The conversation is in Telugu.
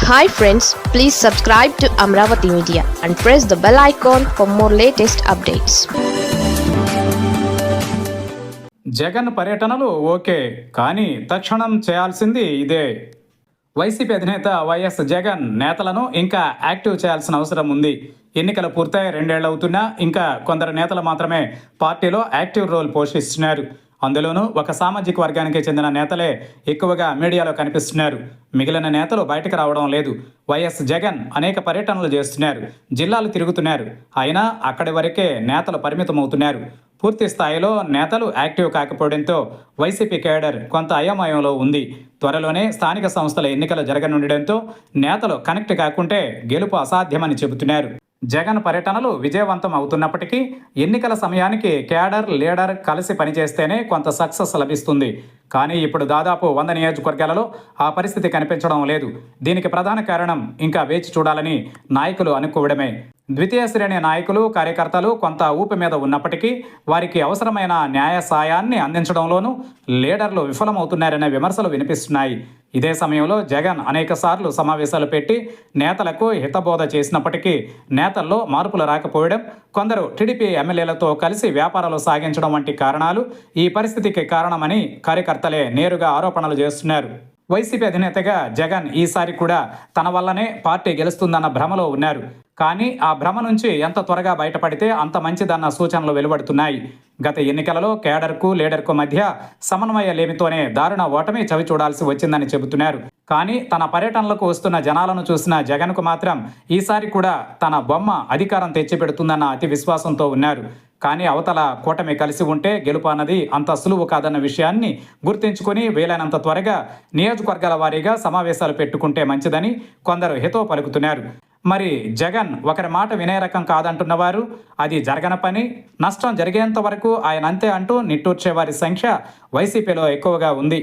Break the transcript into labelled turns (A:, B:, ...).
A: Hi friends, please subscribe to Amravati Media and press the bell icon for more latest updates.
B: Jagan పర్యటనలు ఓకే, కానీ తక్షణం చేయాల్సింది ఇదే. వైసీపీ అధినేత వైఎస్ జగన్ నేతలను ఇంకా యాక్టివ్ చేయాల్సిన అవసరం ఉంది. ఎన్నికలు పూర్తయి 2 ఏళ్లు అవుతున్నా ఇంకా కొందరు నేతలు మాత్రమే పార్టీలో యాక్టివ్ రోల్ పోషిస్తున్నారు. అందులోనూ ఒక సామాజిక వర్గానికి చెందిన నేతలే ఎక్కువగా మీడియాలో కనిపిస్తున్నారు. మిగిలిన నేతలు బయటకు రావడం లేదు. వైఎస్ జగన్ అనేక పర్యటనలు చేస్తున్నారు, జిల్లాలు తిరుగుతున్నారు. అయినా అక్కడి వరకే నేతలు పరిమితమవుతున్నారు. పూర్తి స్థాయిలో నేతలు యాక్టివ్ కాకపోవడంతో వైసీపీ కేడర్ కొంత అయోమయంలో ఉంది. త్వరలోనే స్థానిక సంస్థల ఎన్నికలు జరగనుండడంతో నేతలు కనెక్ట్ కాకుంటే గెలుపు అసాధ్యమని చెబుతున్నారు. జగన్ పర్యటనలు విజయవంతం అవుతున్నప్పటికీ ఎన్నికల సమయానికి కేడర్ లీడర్ కలిసి పనిచేస్తేనే కొంత సక్సెస్ లభిస్తుంది. కానీ ఇప్పుడు దాదాపు 100 నియోజకవర్గాలలో ఆ పరిస్థితి కనిపించడం లేదు. దీనికి ప్రధాన కారణం ఇంకా వేచి చూడాలని నాయకులు అనుకోవడమే. ద్వితీయ శ్రేణి నాయకులు, కార్యకర్తలు కొంత ఊపి మీద ఉన్నప్పటికీ వారికి అవసరమైన న్యాయ సాయాన్ని అందించడంలోనూ లీడర్లు విఫలమవుతున్నారనే విమర్శలు వినిపిస్తున్నాయి. ఇదే సమయంలో జగన్ అనేక సార్లు సమావేశాలు పెట్టి నేతలకు హితబోధ చేసినప్పటికీ నేతల్లో మార్పులు రాకపోవడం, కొందరు టీడీపీ ఎమ్మెల్యేలతో కలిసి వ్యాపారాలు సాగించడం వంటి కారణాలు ఈ పరిస్థితికి కారణమని కార్యకర్తలే నేరుగా ఆరోపణలు చేస్తున్నారు. వైసీపీ అధినేతగా జగన్ ఈసారి కూడా తన వల్లనే పార్టీ గెలుస్తుందన్న భ్రమలో ఉన్నారు. కానీ ఆ భ్రమ నుంచి ఎంత త్వరగా బయటపడితే అంత మంచిదన్న సూచనలు వెలువడుతున్నాయి. గత ఎన్నికలలో కేడర్కు లీడర్కు మధ్య సమన్వయ లేమితోనే దారుణ ఓటమి చవి చూడాల్సి వచ్చిందని చెబుతున్నారు. కానీ తన పర్యటనలకు వస్తున్న జనాలను చూసిన జగన్కు మాత్రం ఈసారి కూడా తన బొమ్మ అధికారం తెచ్చిపెడుతుందన్న అతి విశ్వాసంతో ఉన్నారు. కానీ అవతల కూటమి కలిసి ఉంటే గెలుపు అన్నది అంత సులువు కాదన్న విషయాన్ని గుర్తించుకుని వీలైనంత త్వరగా నియోజకవర్గాల వారీగా సమావేశాలు పెట్టుకుంటే మంచిదని కొందరు హితవు పలుకుతున్నారు. మరి జగన్ ఒకరి మాట వినే రకం కాదంటున్నవారు, అది జరగని పని, నష్టం జరిగేంత వరకు ఆయన అంతే అంటూ నిట్టూర్చే వారి సంఖ్య వైసీపీలో ఎక్కువగా ఉంది.